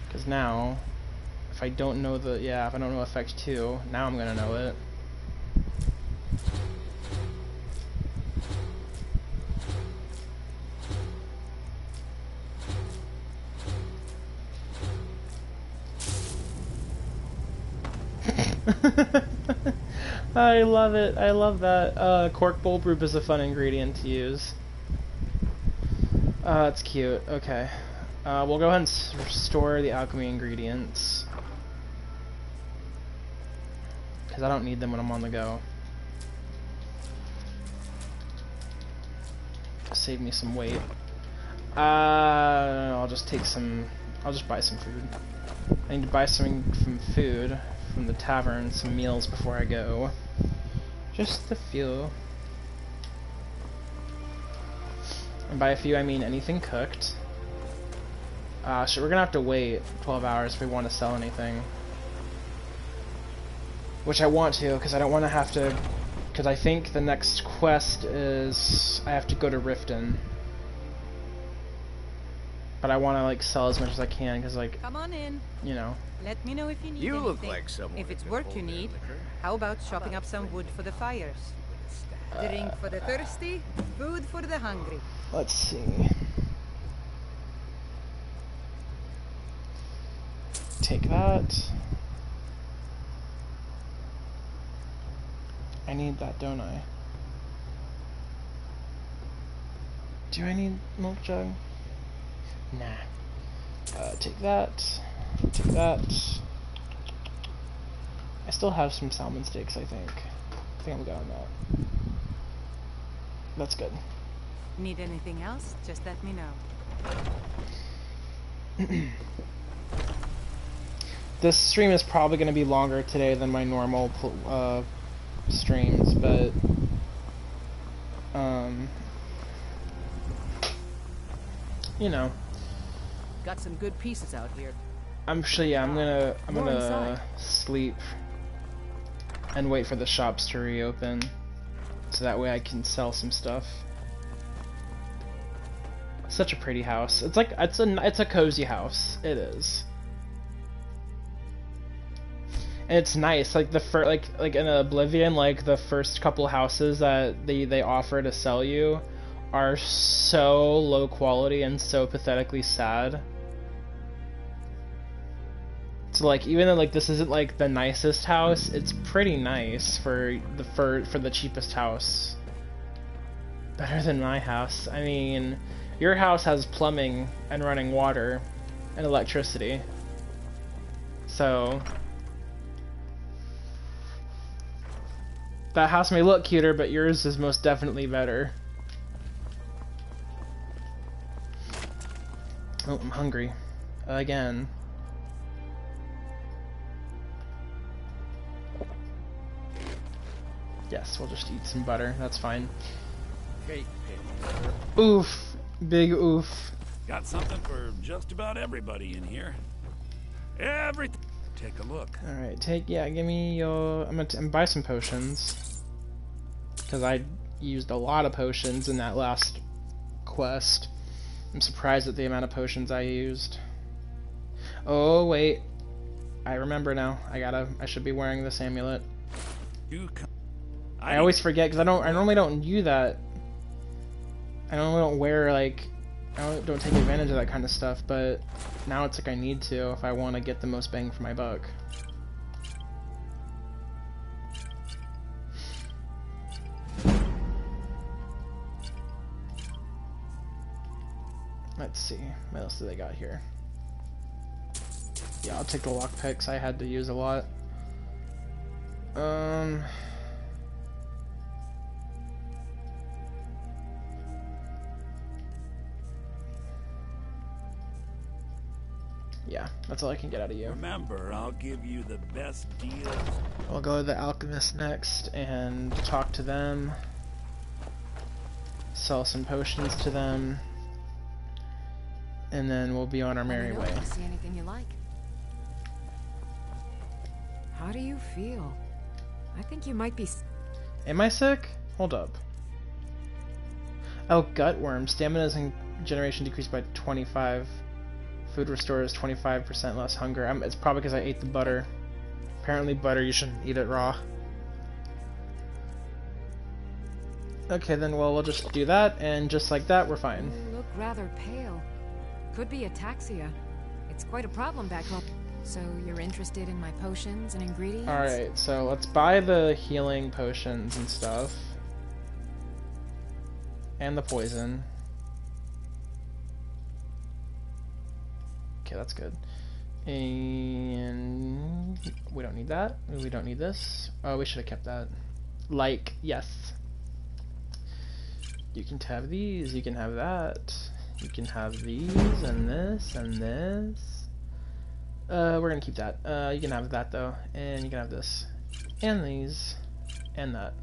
Because now, if I don't know the... Yeah, if I don't know effect 2, now I'm going to know it. I love it. I love that. Cork bulb root is a fun ingredient to use. It's cute. Okay. We'll go ahead and store the alchemy ingredients. Because I don't need them when I'm on the go. Save me some weight. I'll just take some... I'll just buy some food. I need to buy some food from the tavern, some meals before I go. Just a few. And by a few I mean anything cooked. Shit, we're gonna have to wait 12 hours if we want to sell anything. Which I want to, because I don't want to have to... Because I think the next quest is... I have to go to Riften. But I want to, like, sell as much as I can, because, like... Come on in. You know. Let me know if you need You anything. look like someone. If it's work you need, how about chopping up some wood for the fires? Drink for the thirsty, food for the hungry. Let's see. Take that. I need that, don't I? Do I need milk jug? Nah. Take that. Take that. I still have some salmon steaks, I think. I think I'm good on that. That's good. Need anything else? Just let me know. This stream is probably going to be longer today than my normal streams, but you know. Got some good pieces out here. I'm gonna sleep and wait for the shops to reopen, so that way I can sell some stuff. Such a pretty house. It's like it's a cozy house. It is. And it's nice, like the like in Oblivion, like the first couple houses that they offer to sell you are so low quality and so pathetically sad. So like even though like this isn't like the nicest house, it's pretty nice for the cheapest house. Better than my house. I mean, your house has plumbing and running water and electricity. So that house may look cuter, but yours is most definitely better. Oh, I'm hungry. Again. Yes, we'll just eat some butter. That's fine. Cake. Oof. Big oof. Got something for just about everybody in here. Everything. Take a look. Alright, give me your... I'm gonna buy some potions. Because I used a lot of potions in that last quest. I'm surprised at the amount of potions I used. Oh, wait. I remember now. I should be wearing this amulet. I always forget, because I normally don't do that. I normally don't wear, like... I don't take advantage of that kind of stuff, but now it's like I need to if I want to get the most bang for my buck. Let's see, what else do they got here? Yeah, I'll take the lockpicks. I had to use a lot. Yeah, that's all I can get out of you. Remember, I'll give you the best deals. I'll go to the alchemist next and talk to them. Sell some potions to them. And then we'll be on our merry way. See anything you like? How do you feel? I think you might be... Am I sick? Hold up. Oh, gutworm. Stamina's in generation decreased by 25. Food restores 25% less hunger. It's probably because I ate the butter. Apparently butter, you shouldn't eat it raw. Okay, then we'll just do that, and just like that, we're fine. You look rather pale. Could be ataxia. It's quite a problem back home. So you're interested in my potions and ingredients? Alright, so let's buy the healing potions and stuff. And the poison. Okay, that's good. And we don't need that. We don't need this. Oh, we should have kept that. Like, yes. You can have these, you can have that. You can have these, and this, and this. We're gonna keep that. You can have that, though. And you can have this. And these. And that.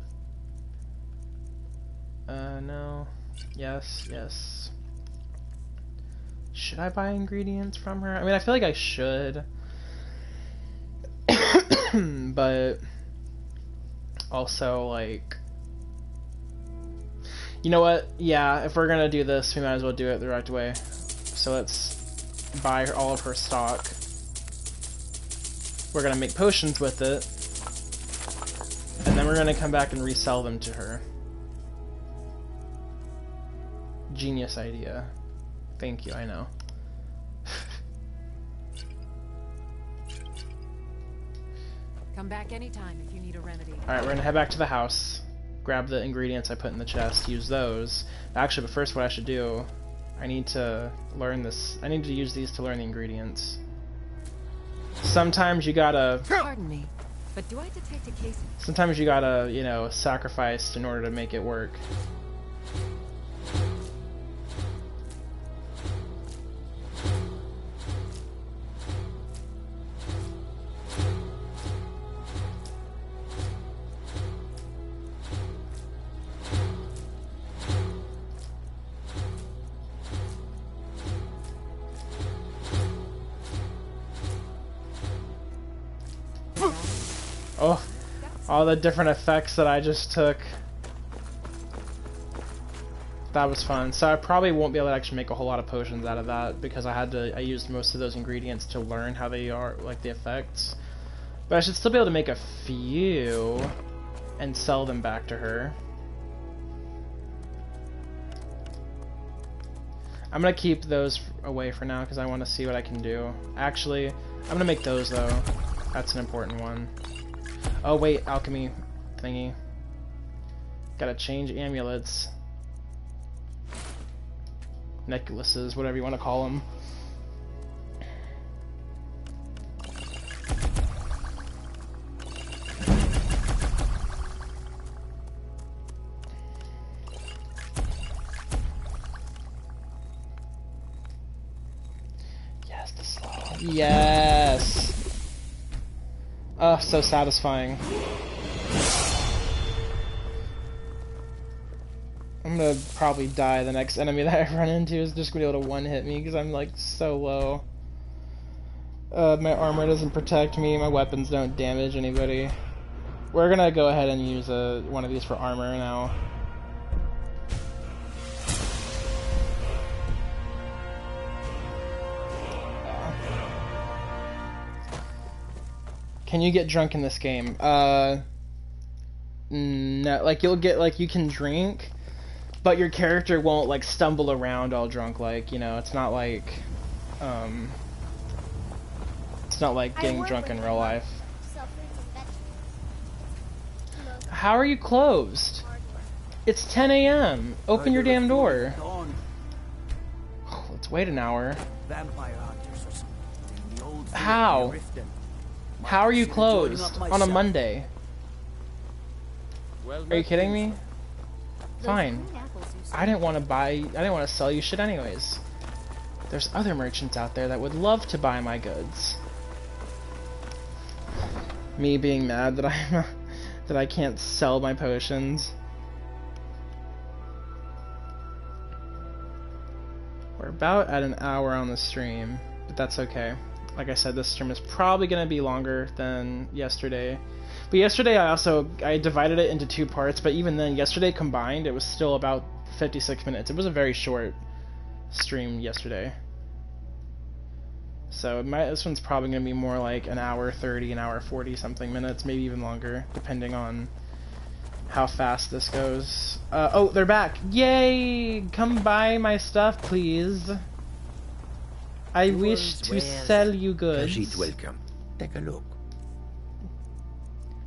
No. Yes, yes. Should I buy ingredients from her? I mean, I feel like I should. But also, like... You know what? Yeah, if we're gonna do this, we might as well do it the right way. So let's buy all of her stock. We're gonna make potions with it. And then we're gonna come back and resell them to her. Genius idea. Thank you, I know. Come back anytime if you need a remedy. Alright, we're gonna head back to the house. Grab the ingredients I put in the chest, use those. Actually, but first what I should do, I need to learn this. I need to use these to learn the ingredients. Sometimes you gotta... Pardon me, but do I detect a case? Sometimes you gotta, you know, sacrifice in order to make it work. Oh, all the different effects that I just took. That was fun. So I probably won't be able to actually make a whole lot of potions out of that because I used most of those ingredients to learn how they are, like the effects. But I should still be able to make a few and sell them back to her. I'm gonna keep those away for now because I want to see what I can do. Actually, I'm gonna make those though. That's an important one. Oh wait, alchemy thingy. Gotta change amulets. Necklaces, whatever you want to call them. Yes. Oh, so satisfying. I'm gonna probably die. The next enemy that I run into is just gonna be able to one-hit me because I'm like so low. My armor doesn't protect me, my weapons don't damage anybody. We're gonna go ahead and use one of these for armor now. Can you get drunk in this game? No, like you'll get, like, you can drink, but your character won't like stumble around all drunk, like, you know, it's not like getting drunk in real life. How are you closed? It's 10 a.m. Open your damn door. Oh, let's wait an hour. How? How are you closed on a Monday? Are you kidding me? Fine. I didn't want to sell you shit anyways. There's other merchants out there that would love to buy my goods. Me being mad that that I can't sell my potions. We're about at an hour on the stream, but that's okay. Like I said, this stream is probably going to be longer than yesterday. But yesterday I divided it into 2 parts, but even then, yesterday combined, it was still about 56 minutes. It was a very short stream yesterday. So this one's probably going to be more like an hour 30, an hour 40 something minutes, maybe even longer, depending on how fast this goes. Oh, they're back! Yay! Come buy my stuff, please. I wish to sell you goods. Khajiit welcome. Take a look.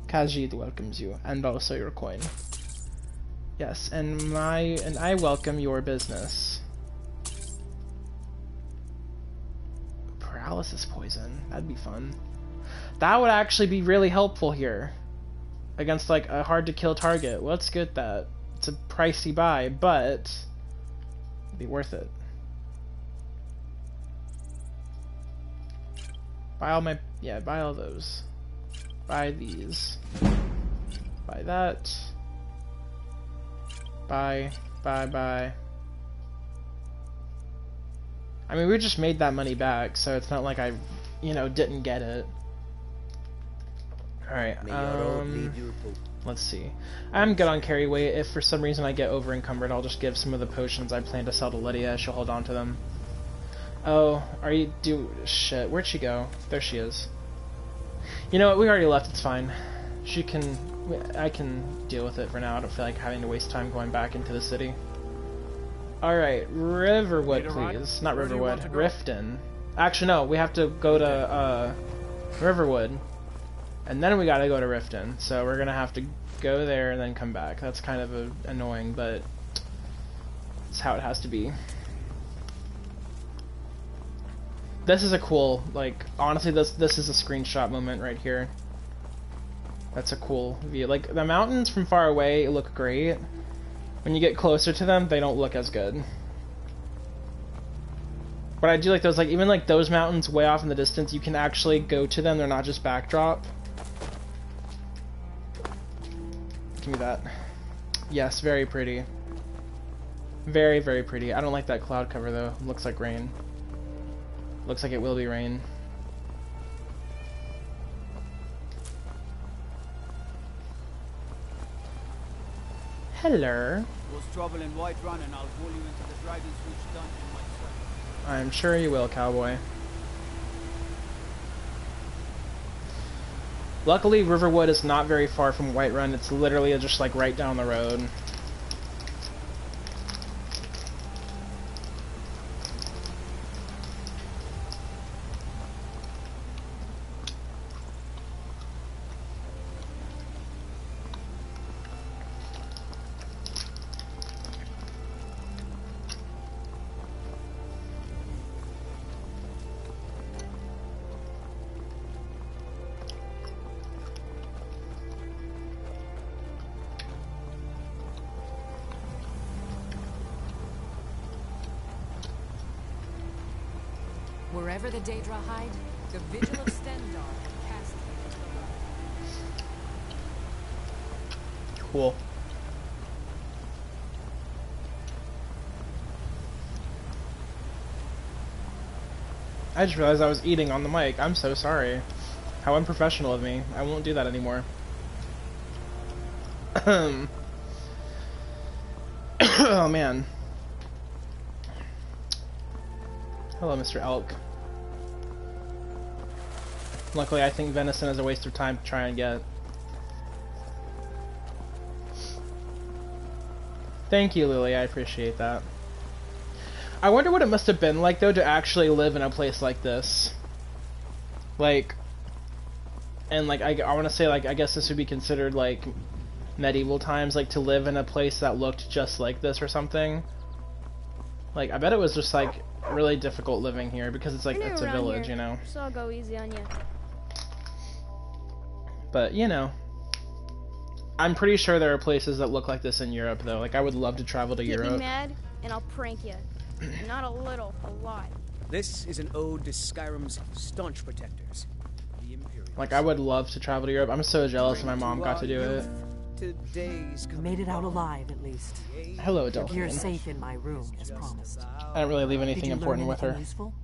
Khajiit welcomes you, and also your coin. Yes, and I welcome your business. Paralysis poison. That'd be fun. That would actually be really helpful here. Against like a hard to kill target. Let's get that. It's a pricey buy, but it'd be worth it. Buy all those. Buy these. Buy that. Buy. I mean, we just made that money back, so it's not like I, you know, didn't get it. Alright, let's see. I'm good on carry weight. If for some reason I get over encumbered, I'll just give some of the potions I plan to sell to Lydia. She'll hold on to them. Oh, shit, where'd she go? There she is. You know what, we already left, it's fine. I can deal with it for now. I don't feel like having to waste time going back into the city. Alright, Riverwood, please. Not Riverwood, Riften. Actually, no, we have to go to, Riverwood. And then we gotta go to Riften. So we're gonna have to go there and then come back. That's kind of annoying, but it's how it has to be. This is a cool, like, honestly, this is a screenshot moment right here. That's a cool view. Like, the mountains from far away look great. When you get closer to them, they don't look as good. But I do like those, like, even like those mountains way off in the distance, you can actually go to them, they're not just backdrop. Give me that. Yes, very pretty. Very, very pretty. I don't like that cloud cover though. It looks like rain. Looks like it will be rain. Hello. Was trouble in Whiterun, and I'll pull you into the Dragon's Reach dungeon myself. I'm sure you will, cowboy. Luckily, Riverwood is not very far from Whiterun. It's literally just like right down the road. Wherever the Daedra hide, the vigil of Stendar cast them into the light. Cool. I just realized I was eating on the mic. I'm so sorry. How unprofessional of me. I won't do that anymore. Oh man. Hello, Mr. Elk. Luckily, I think venison is a waste of time to try and get. Thank you, Lily. I appreciate that. I wonder what it must have been like, though, to actually live in a place like this. Like, and like, I want to say, like, I guess this would be considered, like, medieval times, like, to live in a place that looked just like this or something. Like, I bet it was just, like, really difficult living here, because it's, like, it's a village, you know? So I'll go easy on you. But, you know. I'm pretty sure there are places that look like this in Europe, though. Like, I would love to travel to Europe. Get me mad, and I'll prank you. Not a little, a lot. This is an ode to Skyrim's staunch protectors. The Imperials. Like, I would love to travel to Europe. I'm so jealous my mom got to do it. You made it out alive, at least. Hello, Delphine. You're safe in my room, as promised. I didn't really leave anything important with her. Useful?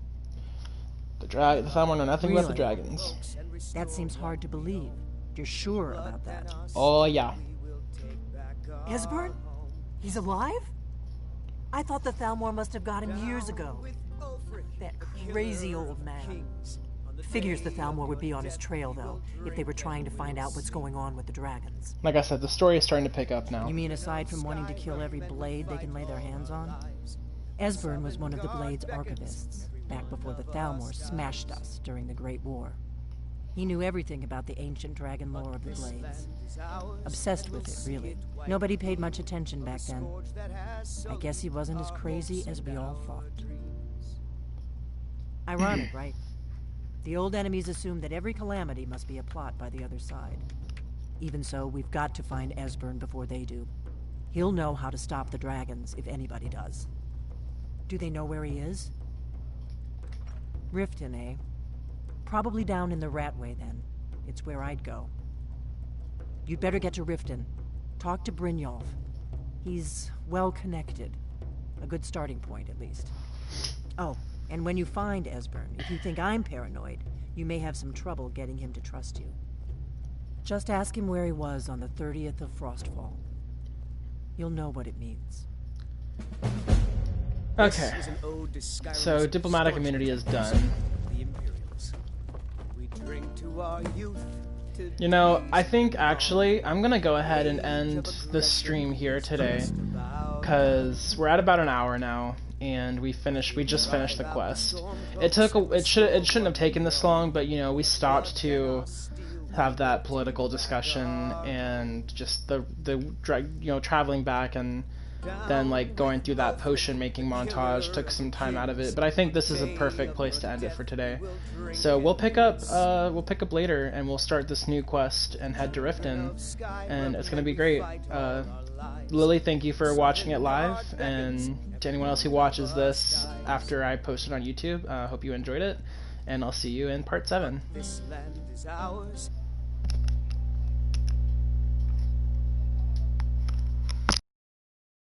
The Thalmor know nothing about the dragons. That seems hard to believe. You're sure about that? Oh, yeah. Esbern? He's alive? I thought the Thalmor must have got him years ago. That crazy old man. Figures the Thalmor would be on his trail, though, if they were trying to find out what's going on with the dragons. Like I said, the story is starting to pick up now. You mean aside from wanting to kill every blade they can lay their hands on? Esbern was one of the Blade's archivists, back before the Thalmor smashed us during the Great War. He knew everything about the ancient dragon lore of the Blades. Obsessed with it, really. Nobody paid much attention back then. I guess he wasn't as crazy as we all thought. Ironic, right? The old enemies assumed that every calamity must be a plot by the other side. Even so, we've got to find Esbern before they do. He'll know how to stop the dragons, if anybody does. Do they know where he is? Riften, eh? Probably down in the Ratway, then. It's where I'd go. You'd better get to Riften. Talk to Brynjolf. He's well-connected. A good starting point, at least. Oh, and when you find Esbern, if you think I'm paranoid, you may have some trouble getting him to trust you. Just ask him where he was on the 30th of Frostfall. You'll know what it means. Okay. So, diplomatic immunity is done. You know, I think actually I'm gonna go ahead and end the stream here today, because we're at about an hour now, and we just finished the quest. It shouldn't have taken this long, but you know, we stopped to have that political discussion and just the traveling back and then like going through that potion making montage took some time out of it, but I think this is a perfect place to end it for today. So we'll pick up later, and we'll start this new quest and head to Riften, and it's gonna be great. Lily, thank you for watching it live, and to anyone else who watches this after I post it on YouTube, hope you enjoyed it, and I'll see you in part 7. This land is ours.